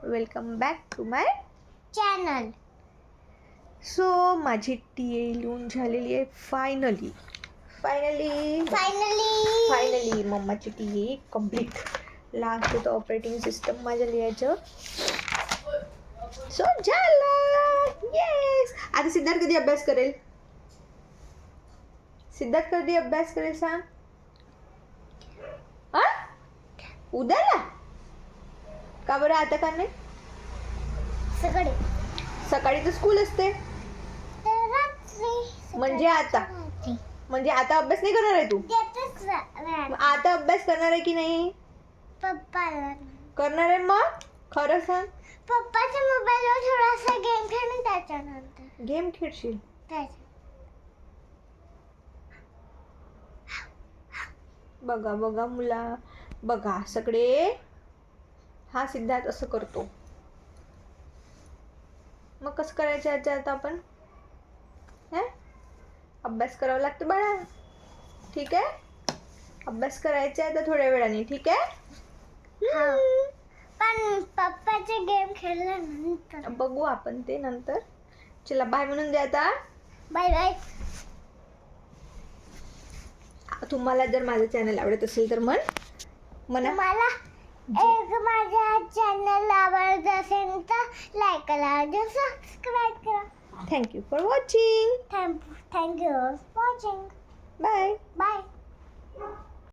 Welcome back to my channel. So माझी T A लिहून झालेली आहे फायनली मम्माची टी ए कम्प्लीट. लास्ट होतं ऑपरेटिंग सिस्टम माझ्या लिहायचं. सो झालं. येस. आता सिद्धार्थ कधी अभ्यास करेल? सांग. उद्याला का बरं? आता का नाही? सकाळी तर स्कूल असते. म्हणजे आता अभ्यास नाही करणार आहे तू? आता अभ्यास करणार आहे की नाही? पप्पा करणार आहे. मग खरं सांग. पप्पाच्या मोबाईलवर थोडासा गेम खेळून त्याच्यानंतर गेम खेळशील? बघा मुला, बघा सगळे. हा सिद्धार्थ असं करतो. मग कसं करायचं आता आपण? अभ्यास करावा लागतो बाळा. ठीक आहे, अभ्यास करायचा आहे तर थोड्या वेळाने. ठीक आहे. पण पप्पाचे गेम खेळल्यानंतर बघू आपण ते नंतर. चला बाय म्हणून दे आता. Bye bye. तुम्हाला जर माझं चॅनल आवडत असेल तर म्हणा. मला माझ्या चॅनल आवडत असेल तर लाईक करा, सबस्क्राईब करा. Thank you for watching. Thank you for watching. Bye. Bye.